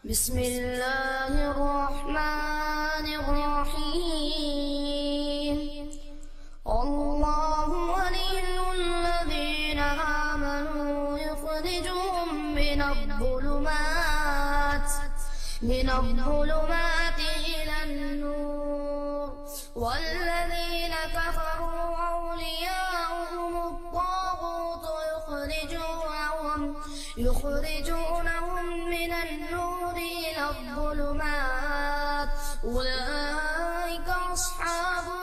बिस्मिल्लाहिर्रहमानिर्रहीम। अल्लाहु वलियुल्लज़ीना आमनू युख़रिजुहुम मिनज़्ज़ुलुमाति इलन्नूर वल्लज़ीना कफ़रू औलियाउहुमुत्ताग़ूतु युख़रिजूनहुम मिनन्नूरि इलज़्ज़ुलुमात उलाइका अस्हाबुन्नार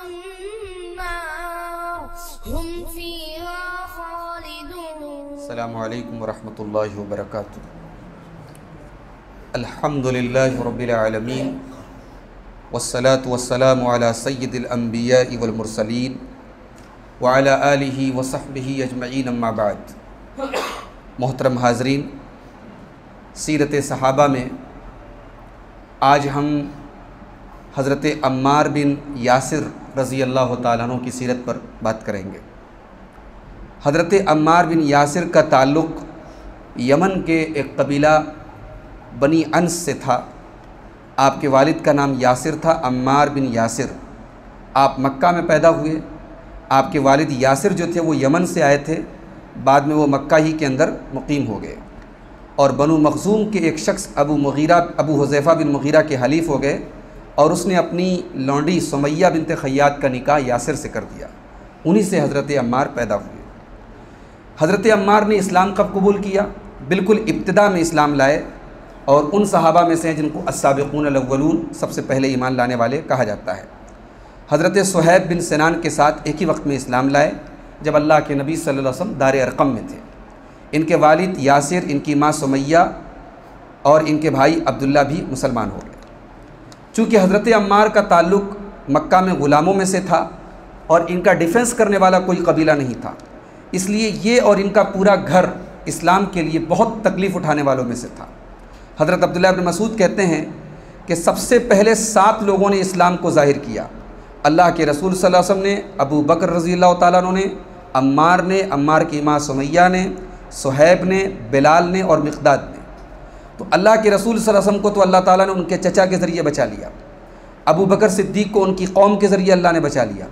हुम फ़ीहा ख़ालिदून। अस्सलामु अलैकुम वरहमतुल्लाहि वबरकातुहू। अल्हम्दुलिल्लाहि रब्बिल आलमीन वस्सलातु वस्सलामु अला सय्यिदिल अंबिया'i वल मुरसलीन व अला आलिहि व सहबिहि अजमईन अम्मा बाद। मोहतरम हाज़रीन, सीरत सहाबा में आज हम हज़रत अम्मार बिन यासिर रज़ी अल्लाह ताला अन्हु की सीरत पर बात करेंगे। हज़रत अम्मार बिन यासिर का ताल्लुक़ यमन के एक कबीला बनी अनस से था। आपके वालिद का नाम यासिर था, अम्मार बिन यासिर। आप मक्का में पैदा हुए। आपके वालिद यासिर जो थे वो यमन से आए थे, बाद में वो मक्का ही के अंदर मुकीम हो गए और बनु मखज़ूम के एक शख्स अबू हुज़ैफ़ा बिन मुग़ीरा के हलीफ़ हो गए और उसने अपनी लौंडी सुमैया बिनत ख़य्यात का निकाह यासिर से कर दिया। उन्हीं से हज़रत अम्मार पैदा हुए। हज़रत अम्मार ने इस्लाम कब कबूल किया? बिल्कुल इब्तिदा में इस्लाम लाए और उन सहाबा में से हैं जिनको अस्साबिक़ून अल-अव्वलून, सबसे पहले ईमान लाने वाले कहा जाता है। हज़रत सुहैब बिन सिनान के साथ एक ही वक्त में इस्लाम लाए जब अल्लाह के नबी सल्लल्लाहु अलैहि वसल्लम दार अरक़म में थे। इनके वालिद यासिर, इनकी माँ सुमैया और इनके भाई अब्दुल्ला भी मुसलमान हो गए। चूँकि हज़रत अम्मार का ताल्लुक़ मक्का में ग़ुलामों में से था और इनका डिफेंस करने वाला कोई कबीला नहीं था, इसलिए ये और इनका पूरा घर इस्लाम के लिए बहुत तकलीफ़ उठाने वालों में से था। हज़रत अब्दुल्ला इब्न मसूद कहते हैं कि सबसे पहले 7 लोगों ने इस्लाम को ज़ाहिर किया। अल्लाह के रसूल सल्लल्लाहु अलैहि वसल्लम ने, अबू बकर रज़ी अल्लाह तआला अन्हु ने, अम्मार ने, अम्मार की माँ सुमैया ने, सुहैब ने, बिलाल ने और मिक़दाद ने। तो अल्लाह के रसूल सल्लल्लाहु अलैहि वसल्लम को तो अल्लाह ताला ने उनके चचा के ज़रिए बचा लिया, अबू बकर सिद्दीक़ को उनकी कौम के ज़रिए अल्लाह ने बचा लिया,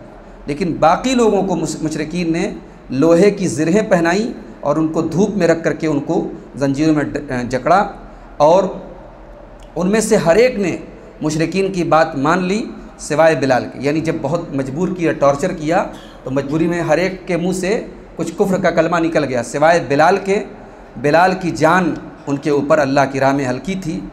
लेकिन बाकी लोगों को मुशरिकीन ने लोहे की ज़िरहें पहनाई और उनको धूप में रख करके उनको जंजीरों में जकड़ा और उनमें से हर एक ने मुशरिकीन की बात मान ली सिवाय बिलाल के। यानी जब बहुत मजबूर किया, टॉर्चर किया, तो मजबूरी में हर एक के मुंह से कुछ कुफ्र का कलमा निकल गया सिवाय बिलाल के। बिलाल की जान उनके ऊपर अल्लाह की राह में हल्की थी,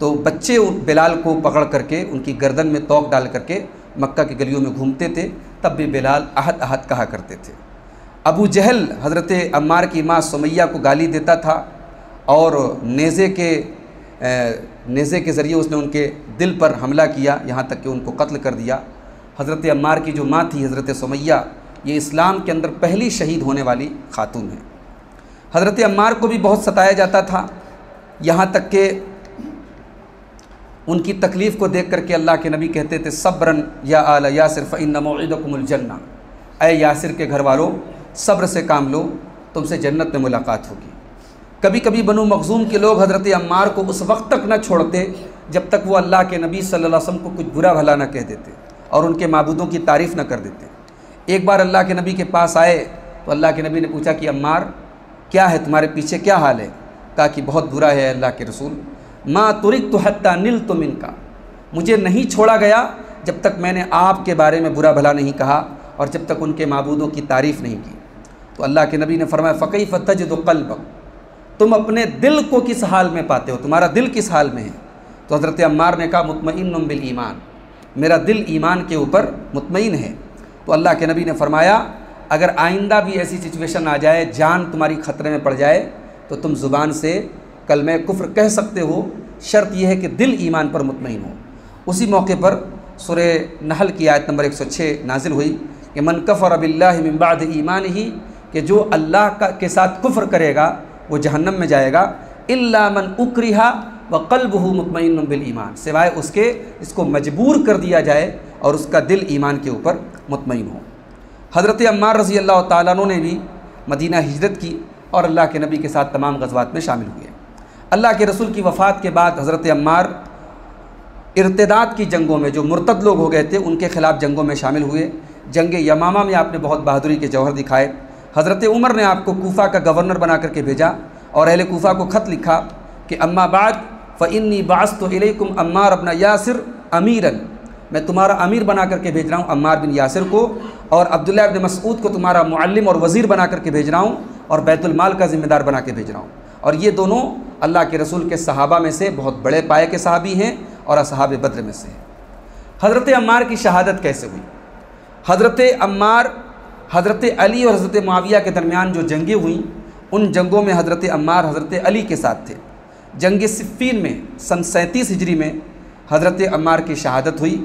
तो बच्चे बिलाल को पकड़ करके उनकी गर्दन में तोक डाल करके मक्का की गलियों में घूमते थे। तब भी बिलाल अहद अहद कहा करते थे। अबू जहल हज़रत अम्मार की माँ सुमैया को गाली देता था और नेज़े के ज़रिए उसने उनके दिल पर हमला किया, यहाँ तक कि उनको कत्ल कर दिया। हज़रत अम्मार की जो माँ थी हज़रत सुमैया, ये इस्लाम के अंदर पहली शहीद होने वाली खातून है। हज़रत अम्मार को भी बहुत सताया जाता था, यहाँ तक कि उनकी तकलीफ़ को देख करके अल्लाह के नबी कहते थे, सब्रन या आल यासिर फ़इन्न मौइदकुमुल जन्नह। ऐ यासिर के घर वालों, सब्र से काम लो, तुमसे जन्नत में मुलाकात होगी। कभी कभी बनु मखज़ूम के लोग हज़रत अम्मार को उस वक्त तक न छोड़ते जब तक वो अल्लाह के नबी सल्लल्लाहु अलैहि वसल्लम को कुछ बुरा भला न कह देते और उनके माबूदों की तारीफ़ न कर देते। एक बार अल्लाह के नबी के पास आए तो अल्लाह के नबी ने पूछा कि अम्मार क्या है, तुम्हारे पीछे क्या हाल है? कहा कि बहुत बुरा है अल्लाह के रसूल। माँ तुरिक तो हत्ता नील तुम इनका, मुझे नहीं छोड़ा गया जब तक मैंने आपके बारे में बुरा भला नहीं कहा और जब तक उनके माबूदों की तारीफ़ नहीं की। तो अल्लाह के नबी ने फरमाया, फ़कैफ़ तजिदु क़ल्बक, तुम अपने दिल को किस हाल में पाते हो, तुम्हारा दिल किस हाल में है? तो हज़रत अम्मार ने कहा, मुतमइन्नुम बिल ईमान, मेरा दिल ईमान के ऊपर मुतमईन है। तो अल्लाह के नबी ने फरमाया, अगर आइंदा भी ऐसी सिचुएशन आ जाए, जान तुम्हारी ख़तरे में पड़ जाए, तो तुम ज़ुबान से कलमे कुफ्र कह सकते हो, शर्त यह है कि दिल ईमान पर मुतमईन हो। उसी मौके पर सूरह नहल की आयत नंबर 106 नाजिल हुई कि मन कफ़र बिल्लाहि मिन बाद ईमानिही, कि जो अल्लाह के साथ कुफ्र करेगा वो जहन्नम में जाएगा, इल्ला मन उक्रिहा व क़ल्बुहु मुतमइन्नुम बिल ईमान, सिवाय उसके इसको मजबूर कर दिया जाए और उसका दिल ईमान के ऊपर मुतमईन हो। हज़रत अम्मार रज़ी अल्लाह तआला अन्हु ने भी मदीना हिजरत की और अल्लाह के नबी के साथ तमाम गज़वात में शामिल हुए। अल्लाह के रसूल की वफ़ात के बाद हज़रत अम्मार इर्तिदाद की जंगों में, जो मुर्तद लोग हो गए थे, उनके ख़िलाफ़ जंगों में शामिल हुए। जंग यमामा में आपने बहुत बहादुरी के जौहर दिखाए। हज़रत उमर ने आपको कूफ़ा का गवर्नर बना करके भेजा और अहले कूफ़ा को ख़त लिखा कि अम्मा बाद फ़इन्नी बाअस्तु इलैकुम अम्मार इब्न यासिर अमीरन, मैं तुम्हारा अमीर बना करके भेज रहा हूँ अम्मार बिन यासिर को, और अब्दुल्लाह इब्न मसऊद को तुम्हारा मुअल्लिम और वज़ीर बना करके भेज रहा हूँ, और बैतुल माल का ज़िम्मेदार बना के भेज रहा हूँ। और ये दोनों अल्लाह के रसूल के सहाबा में से बहुत बड़े पाए के सहाबी हैं और असहाब बद्र में से हैं। हज़रत अम्मार की शहादत कैसे हुई? हज़रत अम्मार हज़रत अली और हज़रत मुआविया के दरमियान जो जंगें हुई, उन जंगों में हज़रत अम्मार हज़रत अली के साथ थे। जंग सिफ़ीन में सन 37 हिजरी में हज़रत अम्मार की शहादत हुई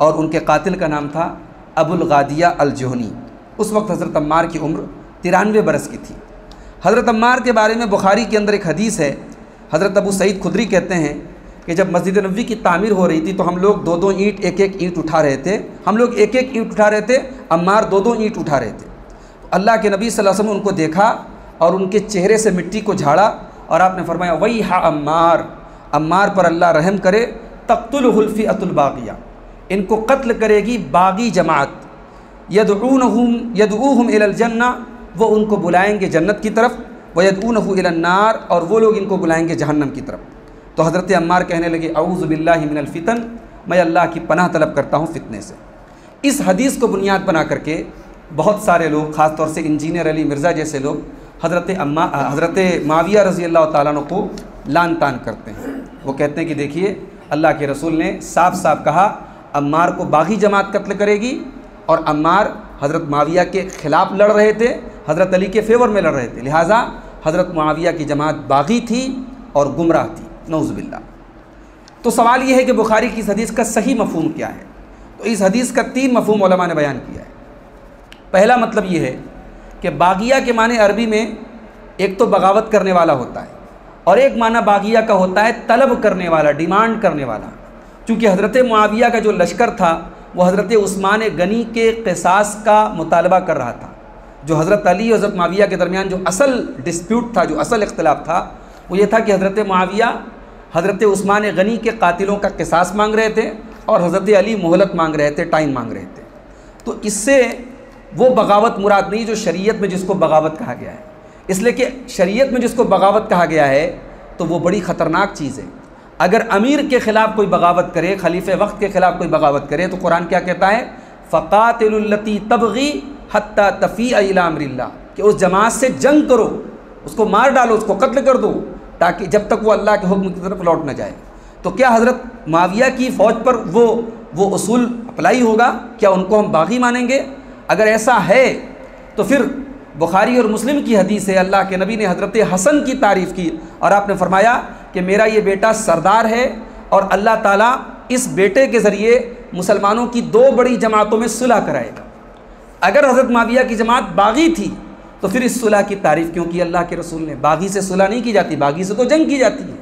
और उनके कातिल का नाम था अबुल गादिया अल जुहनी। उस वक्त हज़रत अम्मार की उम्र 93 बरस की थी। हज़रत अम्मार के बारे में बुखारी के अंदर एक हदीस है। हज़रत अबू सईद खुदरी कहते हैं कि जब मस्जिद नबवी की तामीर हो रही थी तो हम लोग 2-2 ईंट, एक-एक ईंट उठा रहे थे। हम लोग एक-एक ईंट उठा रहे थे, अम्मार 2-2 ईंट उठा रहे थे। तो अल्लाह के नबी सल्लल्लाहु अलैहि वसल्लम उनको देखा और उनके चेहरे से मिट्टी को झाड़ा और आपने फरमाया, वही हा अम्मार, अम्मार पर अल्लाह रहम करे, तक़्तुलहुल फ़िअतुल बाग़िया, इनको कत्ल करेगी बागी जमात, यदऊहुम इलल जन्ना, वो उनको बुलाएंगे जन्नत की तरफ, व यदऊनहु इलन नार, और वो लोग इनको बुलाएंगे जहन्नम की तरफ। तो हज़रत अम्मार कहने लगे, औज़ु बिल्लाहि मिनल फ़ितन, मैं अल्लाह की पनाह तलब करता हूँ फितने से। इस हदीस को बुनियाद बना करके बहुत सारे लोग, ख़ास तौर से इंजीनियर अली मिर्ज़ा जैसे लोग, हज़रत मुआविया रज़ी अल्लाह ताला अन्हु को लान तान करते हैं। वो कहते हैं कि देखिए, अल्लाह के रसूल ने साफ साफ कहा अम्मार को बागी जमात कत्ल करेगी, और अम्मार हज़रत मुआविया के ख़िलाफ़ लड़ रहे थे, हज़रत अली के फेवर में लड़ रहे थे, लिहाजा हज़रत मुआविया की जमात बागी थी और गुमराह थी, नऊज़ बिल्लाह। तो सवाल ये है कि बुखारी की इस हदीस का सही मफ़हूम क्या है? तो इस हदीस का 3 मफ़हूम उलमा ने बयान किया है। पहला मतलब ये है कि बागिया के माने अरबी में एक तो बगावत करने वाला होता है, और एक माना बागिया का होता है तलब करने वाला, डिमांड करने वाला। चूँकि हज़रत मुआविया का जो लश्कर था वो हज़रत उस्मान गनी के क़िसास का मुतालबा कर रहा था। जो हज़रत अली और हज़रत मुआविया के दरमियान जो असल डिस्प्यूट था, जो असल इख्तिलाफ था, वो ये था कि हज़रत मुआविया हज़रत उस्मान गनी के कातिलों का क़िसास मांग रहे थे और हज़रत अली मोहलत मांग रहे थे, टाइम मांग रहे थे। तो इससे वो बगावत मुराद नहीं जो शरीयत में जिसको बगावत कहा गया है। इसलिए कि शरीयत में जिसको बगावत कहा गया है तो वो बड़ी ख़तरनाक चीज़ है। अगर अमीर के ख़िलाफ़ कोई बगावत करे, खलीफे वक्त के ख़िलाफ़ कोई बगावत करे, तो कुरान क्या कहता है? फ़क़ातिलुल्लती तबग़ी हत्ता तफ़ीअ इला अम्रिल्लाह, कि उस जमात से जंग करो, उसको मार डालो, उसको कत्ल कर दो, ताकि जब तक वो अल्लाह के हुक्म की तरफ लौट न जाए। तो क्या हज़रत मुआविया की फ़ौज पर वो उसूल अप्लाई होगा? क्या उनको हम बागी मानेंगे? अगर ऐसा है तो फिर बुखारी और मुस्लिम की हदीस है, अल्लाह के नबी ने हज़रत हसन की तारीफ़ की और आपने फरमाया कि मेरा ये बेटा सरदार है और अल्लाह ताला इस बेटे के ज़रिए मुसलमानों की 2 बड़ी जमातों में सुलह कराएगा। अगर हज़रत मुआविया की जमात बागी थी तो फिर इस सुलह की तारीफ़ क्यों की अल्लाह के रसूल ने? बागी से सुलह नहीं की जाती, बागी से तो जंग की जाती है।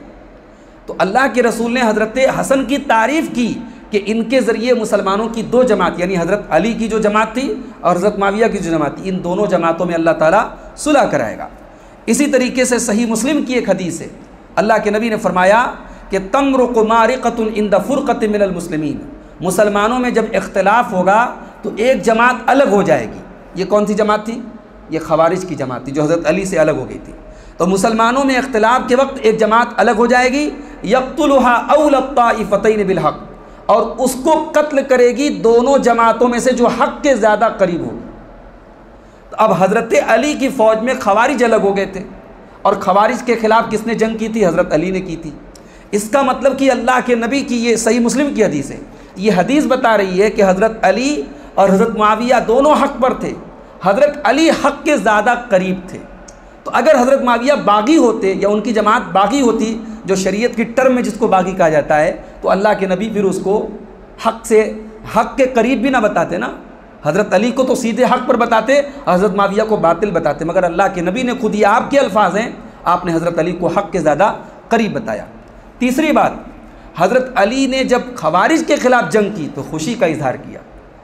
तो अल्लाह के रसूल ने हज़रत हसन की तारीफ़ की कि इनके ज़रिए मुसलमानों की 2 जमात, यानी हज़रत अली की जो जमात थी और हज़रत मुआविया की जो जमात थी, इन दोनों जमातों में अल्लाह ताला सुलह कराएगा। इसी तरीके से सही मुस्लिम की एक हदीस है, अल्लाह के नबी ने फरमाया कि तमरुक़ु मारिक़तुन इंद फ़ुरक़तिन मिनल मुस्लिमीन, मुसलमानों में जब इख्तिलाफ़ होगा तो एक जमात अलग हो जाएगी। ये कौन सी जमात थी? ये खवारिज की जमात थी जो हज़रत अली से अलग हो गई थी। तो मुसलमानों में इख्तिलाफ़ के वक्त एक जमात अलग हो जाएगी, यक़्तुलुहा अव्वल ताइफ़तैन बिल हक़, और उसको कत्ल करेगी दोनों जमातों में से जो हक़ के ज़्यादा करीब होगी। तो अब हज़रत अली की फ़ौज में खवारिज अलग हो गए थे, और खवारिज के ख़िलाफ़ किसने जंग की थी? हज़रत अली ने की थी। इसका मतलब कि अल्लाह के नबी की ये सही मुस्लिम की हदीस है, ये हदीस बता रही है कि हज़रत अली और हज़रत मुआविया दोनों हक़ पर थे, हज़रत अली हक़ के ज़्यादा करीब थे। तो अगर हज़रत मुआविया बागी होते या उनकी जमात बागी होती, जो शरीयत की टर्म में जिसको बागी कहा जाता है, तो अल्लाह के नबी फिर उसको हक़ के करीब भी ना बताते ना। हज़रत अली को तो सीधे हक़ पर बताते, हज़रत मुआविया को बातिल बताते, मगर अल्लाह के नबी ने खुद, ये आपके अल्फाज हैं, आपने हज़रत अली को हक़ के ज़्यादा करीब बताया। तीसरी बात, हज़रत अली ने जब खवारिज के ख़िलाफ़ जंग की तो खुशी का इजहार किया,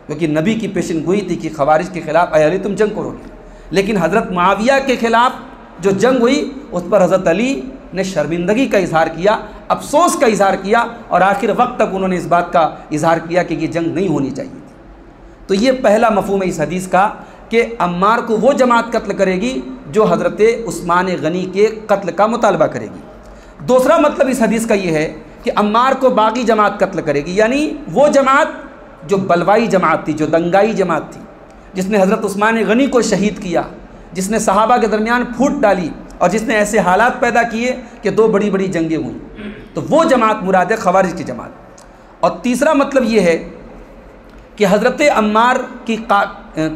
क्योंकि नबी की पेशन गोई थी कि खवारिज के ख़िलाफ़ अली तुम जंग करोगे। लेकिन हज़रत मुआविया के ख़िलाफ़ जो जंग हुई उस पर हज़रत अली ने शर्मिंदगी का इजहार किया, अफसोस का इजहार किया और आखिर वक्त तक उन्होंने इस बात का इजहार किया कि ये जंग नहीं होनी चाहिए थी। तो ये पहला मफहूम है इस हदीस का कि अम्मार को वो जमात कत्ल करेगी जो हज़रत उस्मान गनी के कत्ल का मुतालबा करेगी। दूसरा मतलब इस हदीस का ये है कि अम्मार को बाकी जमात कत्ल करेगी, यानी वो जमात जो बलवाई जमात थी, जो दंगाई जमात थी, जिसने हज़रत उस्मान गनी को शहीद किया, जिसने सहाबा के दरमियान फूट डाली और जिसने ऐसे हालात पैदा किए कि 2 बड़ी बड़ी जंगें हुई, तो वो जमात मुराद है खवारिज की जमात। और तीसरा मतलब ये है कि हज़रत अम्मार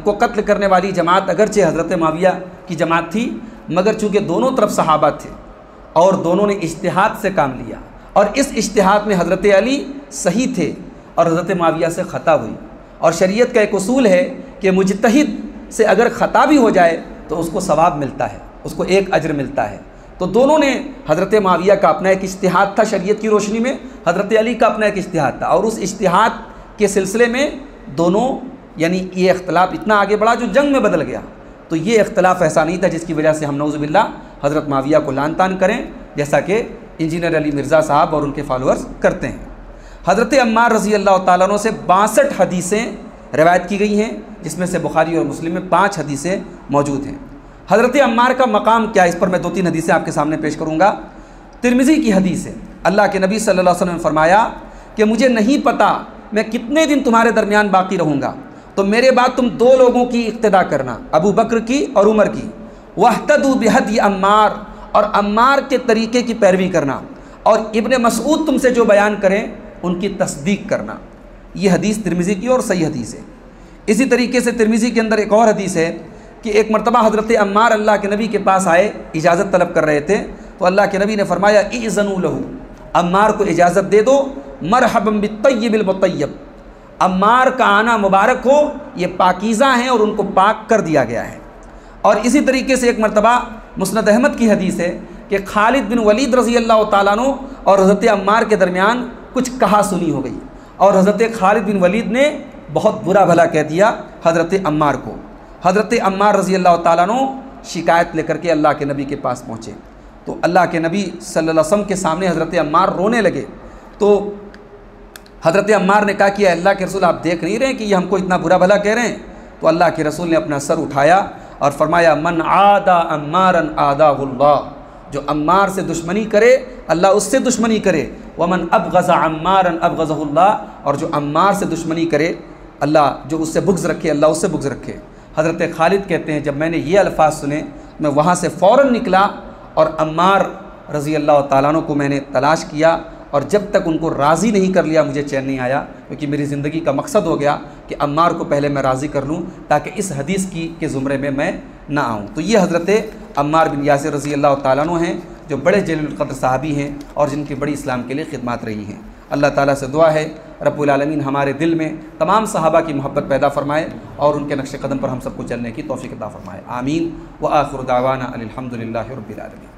को कत्ल करने वाली जमात अगरचे हज़रत मुआविया की जमात थी, मगर चूँकि दोनों तरफ सहाबा थे और दोनों ने इज्तिहाद से काम लिया और इस इज्तिहाद में हज़रत अली सही थे और हज़रत मुआविया से ख़ता हुई। और शरीयत का एक उसूल है कि मुजतहिद से अगर ख़ता भी हो जाए तो उसको सवाब मिलता है, उसको एक अज्र मिलता है। तो दोनों ने, हज़रत मुआविया का अपना एक इज्तिहाद था शरीयत की रोशनी में, हज़रत अली का अपना एक इज्तिहाद था, और उस इज्तिहाद के सिलसिले में दोनों, यानी ये इख्तलाफ इतना आगे बढ़ा जो जंग में बदल गया। तो ये इख्तलाफ ऐसा नहीं था जिसकी वजह से हम नऊज़ुबिल्लाह हज़रत मुआविया को लान तान करें, जैसा कि इंजीनियर अली मिर्ज़ा साहब और उनके फॉलोअर्स करते हैं। हज़रत अम्मार रज़ी अल्लाह तआला अन्हु से 62 हदीसें रवायत की गई हैं, जिसमें से बुखारी और मुस्लिम में 5 हदीसें मौजूद हैं। हज़रत अम्मार का मकाम क्या है, इस पर मैं 2-3 हदीसें आपके सामने पेश करूँगा। तिरमिज़ी की हदीस है, अल्लाह के नबी सल्लल्लाहु अलैहि वसल्लम ने फरमाया कि मुझे नहीं पता मैं कितने दिन तुम्हारे दरमियान बाकी रहूँगा, तो मेरे बाद तुम 2 लोगों की इक्तिदा करना, अबू बकर की और उमर की। वहतदू बिहदी अम्मार, और अम्मार के तरीक़े की पैरवी करना, और इब्ने मसऊद तुमसे जो बयान करें उनकी तस्दीक करना। ये हदीस तिरमिज़ी की और सही हदीस है। इसी तरीके से तिरमिज़ी के अंदर एक और हदीस है कि एक मरतबा हज़रत अम्मार अल्लाह के नबी के पास आए, इजाज़त तलब कर रहे थे, तो अल्लाह के नबी ने फरमाया इज़्ज़नू लहू, अम्मार को इजाज़त दे दो, मरहबन बित्तय्यिबिल मुतय्यब, अम्मार का आना मुबारक हो, ये पाकीज़ा हैं और उनको पाक कर दिया गया है। और इसी तरीके से एक मरतबा मुस्नद अहमद की हदीस है कि खालिद बिन वलीद रज़ी अल्लाह तआला अन्हु और हज़रत अम्मार के दरमियान कुछ कहा सुनी हो गई और हज़रत खालिद बिन वलीद ने बहुत बुरा भला कह दिया हज़रत अम्मार को। हज़रत अम्मार रज़ी अल्लाह तआला अन्हु शिकायत लेकर के अल्लाह के नबी के पास पहुँचे, तो अल्लाह के नबी सल्लल्लाहु अलैहि वसल्लम के सामने हज़रत अम्मार रोने लगे। तो हज़रत अम्मार ने कहा कि अल्लाह के रसूल, आप देख नहीं रहे कि ये हमको इतना बुरा भला कह रहे हैं? तो अल्लाह के रसूल ने अपना सर उठाया और फरमाया मन आदा अम्मारन आदाहुल्लाह, जो अम्मार से दुश्मनी करे अल्लाह उससे दुश्मनी करे, वमन अबग़ज़ा अम्मारन अबग़ज़हुल्लाह, और जो अम्मार से दुश्मनी करे अल्लाह जो उससे बुग़्ज़ रखे अल्लाह उससे बुग़्ज़ रखे। हज़रत खालिद कहते हैं जब मैंने ये अल्फाज सुने मैं वहाँ से फ़ौरन निकला और अम्मार रज़ी अल्लाह तआला अन्हु को मैंने तलाश किया, और जब तक उनको राज़ी नहीं कर लिया मुझे चैन नहीं आया, क्योंकि मेरी ज़िंदगी का मकसद हो गया कि अम्मार को पहले मैं राज़ी कर लूँ ताकि इस हदीस के ज़ुमरे में मैं ना आऊँ। तो ये हज़रत अम्मार बिन यासिर रज़ी अल्लाह तआला अन्हु हैं जो बड़े जलील क़द्र सहाबी हैं और जिनकी बड़ी इस्लाम के लिए खिदमत रही हैं। अल्लाह ताला से दुआ है रब्बुल आलमीन हमारे दिल में तमाम सहाबा की मोहब्बत पैदा फरमाए और उनके नक्श कदम पर हम सबको चलने की तौफ़ीक़ अता फरमाए। आमीन। व आखिर दावाना अनिल हम्दुलिल्लाहि रब्बिल आलमीन।